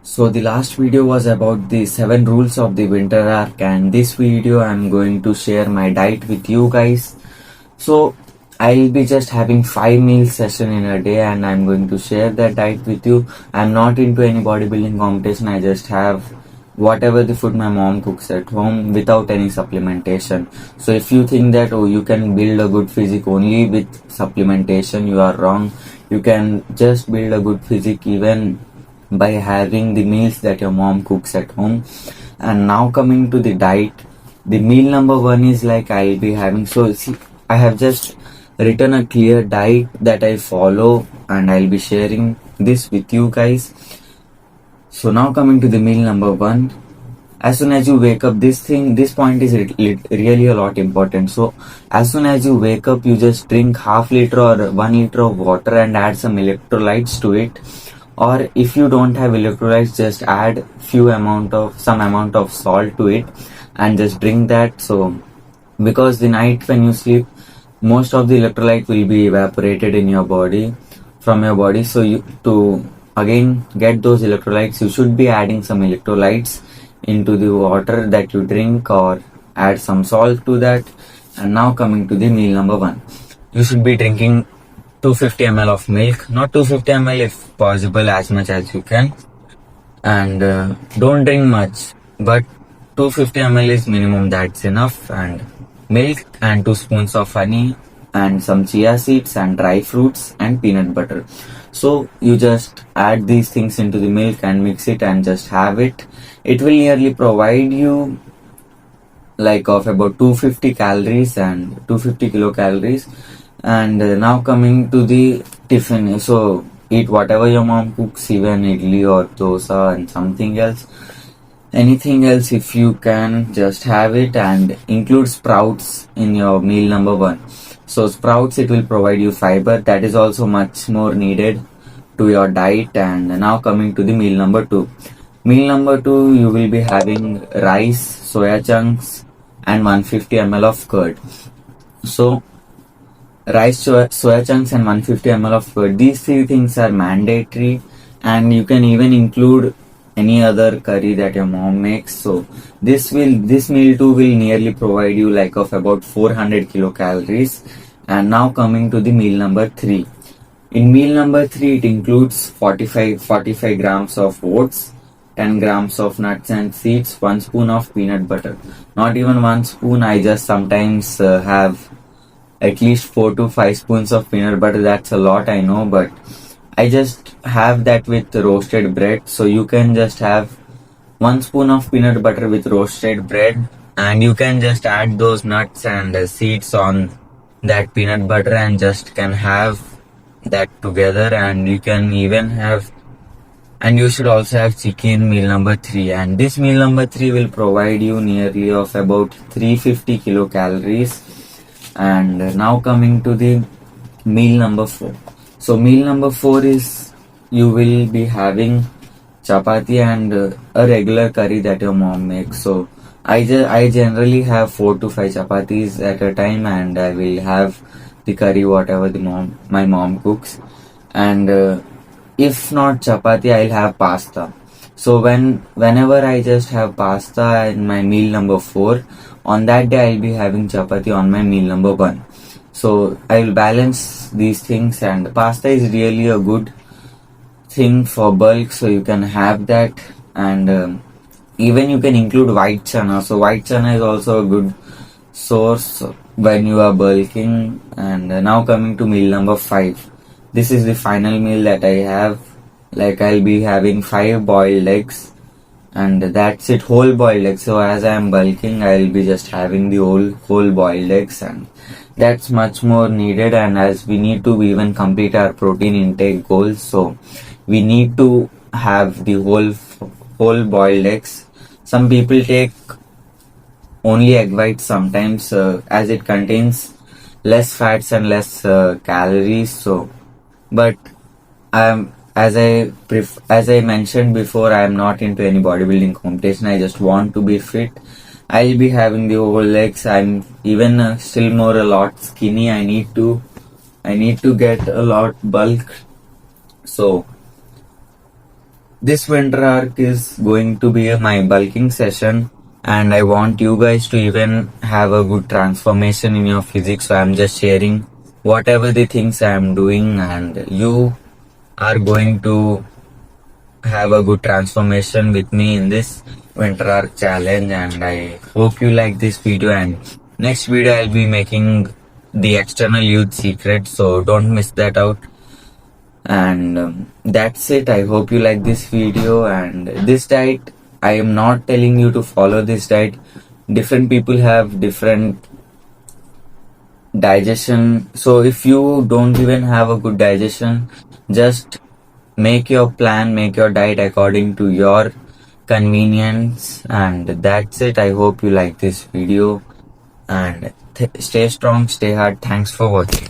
So the last video was about the 7 rules of the winter arc, and this video I'm going to share my diet with you guys. So I'll be just having 5 meal session in a day and I'm going to share that diet with you. I'm not into any bodybuilding competition. I just have whatever the food my mom cooks at home without any supplementation. So if you think that you can build a good physique only with supplementation, you are wrong. You can just build a good physique even by having the meals that your mom cooks at home. And now coming to the diet, the meal number 1 is like I'll be having. So see, I have just written a clear diet that I follow and I'll be sharing this with you guys. So now coming to the meal number 1, as soon as you wake up, this point is really a lot important. So as soon as you wake up, you just drink half liter or 1 liter of water and add some electrolytes to it. Or if you don't have electrolytes, just add some amount of salt to it and just drink that. So because the night when you sleep, most of the electrolyte will be evaporated in your body from your body. So you to again get those electrolytes, you should be adding some electrolytes into the water that you drink or add some salt to that. And now coming to the meal number 1, you should be drinking 250 ml of milk, not 250 ml if possible, as much as you can, and don't drink much, but 250 ml is minimum, that's enough. And milk and 2 spoons of honey and some chia seeds and dry fruits and peanut butter. So you just add these things into the milk and mix it and just have it. It will nearly provide you like of about 250 calories and 250 kilocalories. And now coming to the tiffin, so eat whatever your mom cooks, even idli or dosa and something else, anything else if you can, just have it and include sprouts in your meal number 1. So sprouts, it will provide you fiber, that is also much more needed to your diet. And now coming to the meal number 2, you will be having rice, soya chunks and 150 ml of curd. So rice, soya chunks and 150 ml of curd, these 3 things are mandatory, and you can even include any other curry that your mom makes. So this meal too will nearly provide you like of about 400 kilocalories. And now coming to the meal number 3, in meal number 3 it includes 45 grams of oats, 10 grams of nuts and seeds, 1 spoon of peanut butter. Not even 1 spoon, I just sometimes have at least 4 to 5 spoons of peanut butter. That's a lot, I know, but I just have that with roasted bread. So you can just have 1 spoon of peanut butter with roasted bread, and you can just add those nuts and seeds on that peanut butter and just can have that together. And you can even have, and you should also have chicken meal number 3, and this meal number 3 will provide you nearly of about 350 kilocalories. And now coming to the meal number 4, so meal number 4 is you will be having chapati and a regular curry that your mom makes. So I generally have 4 to 5 chapatis at a time, and I will have the curry whatever my mom cooks. And if not chapati, I'll have pasta. So whenever I just have pasta in my meal number 4, on that day I'll be having chapati on my meal number 1. So I will balance these things, and pasta is really a good thing for bulk, so you can have that. And even you can include white chana. So white chana is also a good source when you are bulking. And now coming to meal number 5, this is the final meal that I have. Like I'll be having 5 boiled eggs, and that's it, whole boiled eggs. So as I am bulking, I'll be just having the whole boiled eggs, and that's much more needed. And as we need to even complete our protein intake goals, so we need to have the whole boiled eggs. Some people take only egg whites sometimes, as it contains less fats and less calories. So but as I mentioned before, I am not into any bodybuilding competition. I just want to be fit. I'll be having the whole legs. I'm even still more a lot skinny. I need to get a lot bulk. So this winter arc is going to be my bulking session, and I want you guys to even have a good transformation in your physics. So I'm just sharing whatever the things I'm doing, and you are going to have a good transformation with me in this winter arc challenge. And I hope you like this video, and next video I'll be making the external youth secret, so don't miss that out. And that's it. I hope you like this video. And this diet, I am not telling you to follow this diet. Different people have different digestion, so if you don't even have a good digestion, just make your plan, make your diet according to your convenience. And that's it. I hope you like this video, and stay strong, stay hard. Thanks for watching.